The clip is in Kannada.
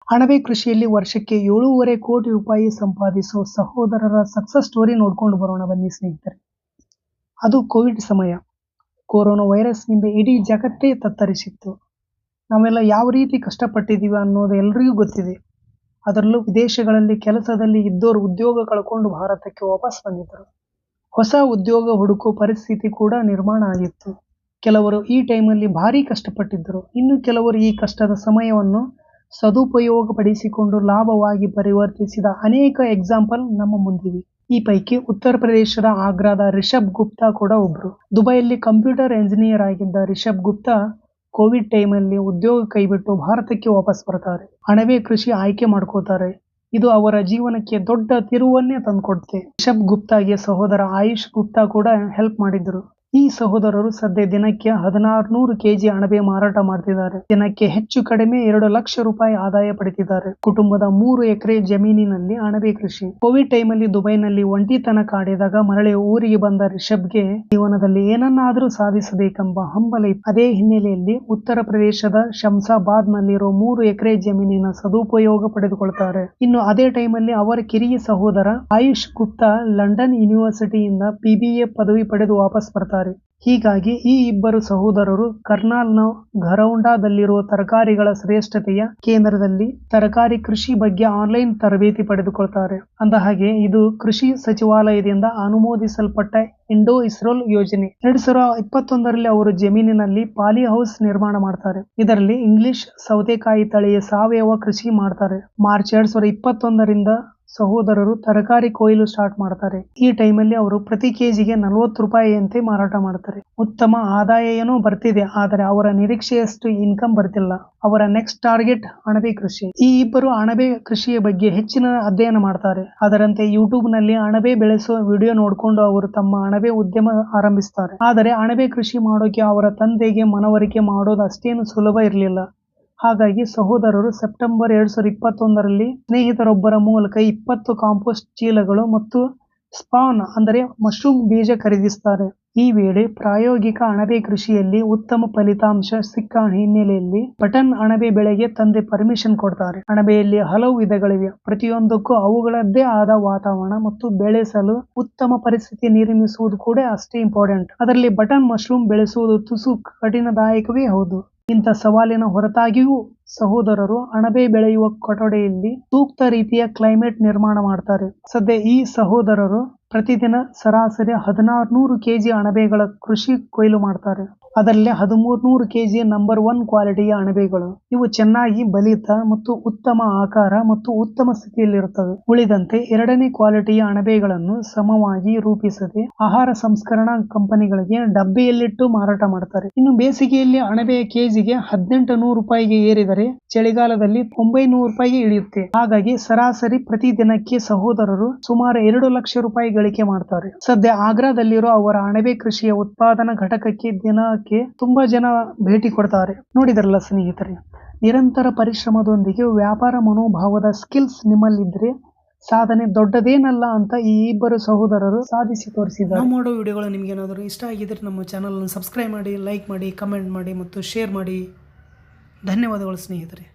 ಅಣಬೆ ಕೃಷಿಯಲ್ಲಿ ವರ್ಷಕ್ಕೆ 7.5 ಕೋಟಿ ರೂಪಾಯಿ ಸಂಪಾದಿಸೋ ಸಹೋದರರ ಸಕ್ಸಸ್ ಸ್ಟೋರಿ ನೋಡ್ಕೊಂಡು ಬರೋಣ ಬನ್ನಿ ಸ್ನೇಹಿತರೆ. ಅದು ಕೋವಿಡ್ ಸಮಯ. ಕೊರೋನಾ ವೈರಸ್ನಿಂದ ಇಡೀ ಜಗತ್ತೇ ತತ್ತರಿಸಿತ್ತು. ನಾವೆಲ್ಲ ಯಾವ ರೀತಿ ಕಷ್ಟಪಟ್ಟಿದ್ದೀವಿ ಅನ್ನೋದು ಎಲ್ರಿಗೂ ಗೊತ್ತಿದೆ. ಅದರಲ್ಲೂ ವಿದೇಶಗಳಲ್ಲಿ ಕೆಲಸದಲ್ಲಿ ಇದ್ದೋರು ಉದ್ಯೋಗ ಕಳ್ಕೊಂಡು ಭಾರತಕ್ಕೆ ವಾಪಸ್ ಬಂದಿದ್ದರು. ಹೊಸ ಉದ್ಯೋಗ ಹುಡುಕೋ ಪರಿಸ್ಥಿತಿ ಕೂಡ ನಿರ್ಮಾಣ ಆಗಿತ್ತು. ಕೆಲವರು ಈ ಟೈಮಲ್ಲಿ ಭಾರಿ ಕಷ್ಟಪಟ್ಟಿದ್ದರು. ಇನ್ನು ಕೆಲವರು ಈ ಕಷ್ಟದ ಸಮಯವನ್ನು ಸದುಪಯೋಗಪಡಿಸಿಕೊಂಡು ಲಾಭವಾಗಿ ಪರಿವರ್ತಿಸಿದ ಅನೇಕ ಎಕ್ಸಾಂಪಲ್ ನಮ್ಮ ಮುಂದಿವೆ. ಈ ಪೈಕಿ ಉತ್ತರ ಪ್ರದೇಶದ ಆಗ್ರಾದ ರಿಷಬ್ ಗುಪ್ತಾ ಕೂಡ ಒಬ್ರು. ದುಬೈಯಲ್ಲಿ ಕಂಪ್ಯೂಟರ್ ಎಂಜಿನಿಯರ್ ಆಗಿದ್ದ ರಿಷಬ್ ಗುಪ್ತಾ ಕೋವಿಡ್ ಟೈಮಲ್ಲಿ ಉದ್ಯೋಗ ಕೈಬಿಟ್ಟು ಭಾರತಕ್ಕೆ ವಾಪಸ್ ಬರ್ತಾರೆ. ಅಣಬೆ ಕೃಷಿ ಆಯ್ಕೆ ಮಾಡ್ಕೋತಾರೆ. ಇದು ಅವರ ಜೀವನಕ್ಕೆ ದೊಡ್ಡ ತಿರುವನ್ನೇ ತಂದುಕೊಡುತ್ತೆ. ರಿಷಬ್ ಗುಪ್ತಾಗೆ ಸಹೋದರ ಆಯುಷ್ ಗುಪ್ತಾ ಕೂಡ ಹೆಲ್ಪ್ ಮಾಡಿದ್ರು. ಈ ಸಹೋದರರು ಸದ್ಯ ದಿನಕ್ಕೆ 1600 kg ಅಣಬೆ ಮಾರಾಟ ಮಾಡ್ತಿದ್ದಾರೆ. ದಿನಕ್ಕೆ ಹೆಚ್ಚು ಕಡಿಮೆ 2 ಲಕ್ಷ ರೂಪಾಯಿ ಆದಾಯ ಪಡಿತಿದ್ದಾರೆ. ಕುಟುಂಬದ 3 ಎಕರೆ ಜಮೀನಿನಲ್ಲಿ ಅಣಬೆ ಕೃಷಿ. ಕೋವಿಡ್ ಟೈಮಲ್ಲಿ ದುಬೈನಲ್ಲಿ ಒಂಟಿತನ ಕಾಡಿದಾಗ ಮರಳಿ ಊರಿಗೆ ಬಂದ ರಿಷಬ್ಗೆ ಜೀವನದಲ್ಲಿ ಏನನ್ನಾದ್ರೂ ಸಾಧಿಸಬೇಕೆಂಬ ಹಂಬಲ ಇತ್ತು. ಅದೇ ಹಿನ್ನೆಲೆಯಲ್ಲಿ ಉತ್ತರ ಪ್ರದೇಶದ ಶಂಸಾಬಾದ್ ನಲ್ಲಿರೋ 3 ಎಕರೆ ಜಮೀನಿನ ಸದುಪಯೋಗ ಪಡೆದುಕೊಳ್ತಾರೆ. ಇನ್ನು ಅದೇ ಟೈಮಲ್ಲಿ ಅವರ ಕಿರಿಯ ಸಹೋದರ ಆಯುಷ್ ಗುಪ್ತಾ ಲಂಡನ್ ಯೂನಿವರ್ಸಿಟಿಯಿಂದ PBA ಪದವಿ ಪಡೆದು ವಾಪಸ್ ಬರ್ತಾರೆ. ಹೀಗಾಗಿ ಈ ಇಬ್ಬರು ಸಹೋದರರು ಕರ್ನಾಲ್ನ ಘರೌಂಡಾದಲ್ಲಿರುವ ತರಕಾರಿಗಳ ಶ್ರೇಷ್ಠತೆಯ ಕೇಂದ್ರದಲ್ಲಿ ತರಕಾರಿ ಕೃಷಿ ಬಗ್ಗೆ ಆನ್ಲೈನ್ ತರಬೇತಿ ಪಡೆದುಕೊಳ್ತಾರೆ. ಅಂದಹಾಗೆ ಇದು ಕೃಷಿ ಸಚಿವಾಲಯದಿಂದ ಅನುಮೋದಿಸಲ್ಪಟ್ಟ ಇಂಡೋ-ಇಸ್ರೇಲ್ ಯೋಜನೆ. 2021ರಲ್ಲಿ ಅವರು ಜಮೀನಿನಲ್ಲಿ ಪಾಲಿ ಹೌಸ್ ನಿರ್ಮಾಣ ಮಾಡ್ತಾರೆ. ಇದರಲ್ಲಿ ಇಂಗ್ಲಿಷ್ ಸೌತೆಕಾಯಿ ತಳಿಯ ಸಾವಯವ ಕೃಷಿ ಮಾಡ್ತಾರೆ. ಮಾರ್ಚ್ 2021ರಿಂದ ಸಹೋದರರು ತರಕಾರಿ ಕೊಯ್ಲು ಸ್ಟಾರ್ಟ್ ಮಾಡ್ತಾರೆ. ಈ ಟೈಮಲ್ಲಿ ಅವರು ಪ್ರತಿ ಕೆಜಿಗೆ 40 ರೂಪಾಯಿಯಂತೆ ಮಾರಾಟ ಮಾಡ್ತಾರೆ. ಉತ್ತಮ ಆದಾಯ ಏನೋ ಬರ್ತಿದೆ, ಆದರೆ ಅವರ ನಿರೀಕ್ಷೆಯಷ್ಟು ಇನ್ಕಮ್ ಬರ್ತಿಲ್ಲ. ಅವರ ನೆಕ್ಸ್ಟ್ ಟಾರ್ಗೆಟ್ ಅಣಬೆ ಕೃಷಿ. ಈ ಇಬ್ಬರು ಅಣಬೆ ಕೃಷಿಯ ಬಗ್ಗೆ ಹೆಚ್ಚಿನ ಅಧ್ಯಯನ ಮಾಡ್ತಾರೆ. ಅದರಂತೆ ಯೂಟ್ಯೂಬ್ ನಲ್ಲಿ ಅಣಬೆ ಬೆಳೆಸುವ ವಿಡಿಯೋ ನೋಡ್ಕೊಂಡು ಅವರು ತಮ್ಮ ಅಣಬೆ ಉದ್ಯಮ ಆರಂಭಿಸ್ತಾರೆ. ಆದರೆ ಅಣಬೆ ಕೃಷಿ ಮಾಡೋಕೆ ಅವರ ತಂದೆಗೆ ಮನವರಿಕೆ ಮಾಡೋದು ಅಷ್ಟೇನು ಸುಲಭ ಇರಲಿಲ್ಲ. ಹಾಗಾಗಿ ಸಹೋದರರು ಸೆಪ್ಟೆಂಬರ್ 2021ರಲ್ಲಿ ಸ್ನೇಹಿತರೊಬ್ಬರ ಮೂಲಕ 20 ಕಾಂಪೋಸ್ಟ್ ಚೀಲಗಳು ಮತ್ತು ಸ್ಪಾನ್ ಅಂದರೆ ಮಶ್ರೂಮ್ ಬೀಜ ಖರೀದಿಸ್ತಾರೆ. ಈ ವೇಳೆ ಪ್ರಾಯೋಗಿಕ ಅಣಬೆ ಕೃಷಿಯಲ್ಲಿ ಉತ್ತಮ ಫಲಿತಾಂಶ ಸಿಕ್ಕ ಹಿನ್ನೆಲೆಯಲ್ಲಿ ಬಟನ್ ಅಣಬೆ ಬೆಳೆಗೆ ತಂದೆ ಪರ್ಮಿಷನ್ ಕೊಡ್ತಾರೆ. ಅಣಬೆಯಲ್ಲಿ ಹಲವು ವಿಧಗಳಿವೆ. ಪ್ರತಿಯೊಂದಕ್ಕೂ ಅವುಗಳದ್ದೇ ಆದ ವಾತಾವರಣ ಮತ್ತು ಬೆಳೆಸಲು ಉತ್ತಮ ಪರಿಸ್ಥಿತಿ ನಿರ್ಮಿಸುವುದು ಕೂಡ ಅಷ್ಟೇ ಇಂಪಾರ್ಟೆಂಟ್. ಅದರಲ್ಲಿ ಬಟನ್ ಮಶ್ರೂಮ್ ಬೆಳೆಸುವುದು ತುಸು ಕಠಿಣದಾಯಕವೇ ಹೌದು. ಇಂಥ ಸವಾಲಿನ ಹೊರತಾಗಿಯೂ ಸಹೋದರರು ಅಣಬೆ ಬೆಳೆಯುವ ಕೊಠಡಿಯಲ್ಲಿ ಸೂಕ್ತ ರೀತಿಯ ಕ್ಲೈಮೇಟ್ ನಿರ್ಮಾಣ ಮಾಡ್ತಾರೆ. ಸದ್ಯ ಈ ಸಹೋದರರು ಪ್ರತಿದಿನ ಸರಾಸರಿ 1600 kg ಅಣಬೆಗಳ ಕೃಷಿ ಕೊಯ್ಲು ಮಾಡ್ತಾರೆ. ಅದರಲ್ಲಿ 1300 kg ನಂಬರ್ 1 ಕ್ವಾಲಿಟಿಯ ಅಣಬೆಗಳು. ಇವು ಚೆನ್ನಾಗಿ ಬಲಿತ ಮತ್ತು ಉತ್ತಮ ಆಕಾರ ಮತ್ತು ಉತ್ತಮ ಸ್ಥಿತಿಯಲ್ಲಿರುತ್ತವೆ. ಉಳಿದಂತೆ 2ನೇ ಕ್ವಾಲಿಟಿಯ ಅಣಬೆಗಳನ್ನು ಸಮವಾಗಿ ರೂಪಿಸದೆ ಆಹಾರ ಸಂಸ್ಕರಣಾ ಕಂಪನಿಗಳಿಗೆ ಡಬ್ಬಿಯಲ್ಲಿಟ್ಟು ಮಾರಾಟ ಮಾಡ್ತಾರೆ. ಇನ್ನು ಬೇಸಿಗೆಯಲ್ಲಿ ಅಣಬೆಯ ಕೆಜಿಗೆ 1800 ರೂಪಾಯಿಗೆ ಏರಿದರೆ ಚಳಿಗಾಲದಲ್ಲಿ 900 ರೂಪಾಯಿಗೆ ಇಳಿಯುತ್ತೆ. ಹಾಗಾಗಿ ಸರಾಸರಿ ಪ್ರತಿ ದಿನಕ್ಕೆ ಸಹೋದರರು ಸುಮಾರು 2 ಲಕ್ಷ ರೂಪಾಯಿ ಗಳಿಕೆ ಮಾಡ್ತಾರೆ. ಸದ್ಯ ಆಗ್ರಾದಲ್ಲಿರೋ ಅವರ ಅಣಬೆ ಕೃಷಿಯ ಉತ್ಪಾದನಾ ಘಟಕಕ್ಕೆ ದಿನಕ್ಕೆ ತುಂಬಾ ಜನ ಭೇಟಿ ಕೊಡ್ತಾರೆ. ನೋಡಿದ್ರಲ್ಲ ಸ್ನೇಹಿತರೆ, ನಿರಂತರ ಪರಿಶ್ರಮದೊಂದಿಗೆ ವ್ಯಾಪಾರ ಮನೋಭಾವದ ಸ್ಕಿಲ್ಸ್ ನಿಮ್ಮಲ್ಲಿದ್ರೆ ಸಾಧನೆ ದೊಡ್ಡದೇನಲ್ಲ ಅಂತ ಈ ಇಬ್ಬರು ಸಹೋದರರು ಸಾಧಿಸಿ ತೋರಿಸಿದ್ದಾರೆ. ನಾವು ಮಾಡೋ ವಿಡಿಯೋಗಳು ನಿಮ್ಗೆ ಏನಾದರೂ ಇಷ್ಟ ಆಗಿದ್ರೆ ನಮ್ಮ ಚಾನಲ್ ಸಬ್ಸ್ಕ್ರೈಬ್ ಮಾಡಿ, ಲೈಕ್ ಮಾಡಿ, ಕಮೆಂಟ್ ಮಾಡಿ ಮತ್ತು ಶೇರ್ ಮಾಡಿ. ಧನ್ಯವಾದಗಳು ಸ್ನೇಹಿತರೆ.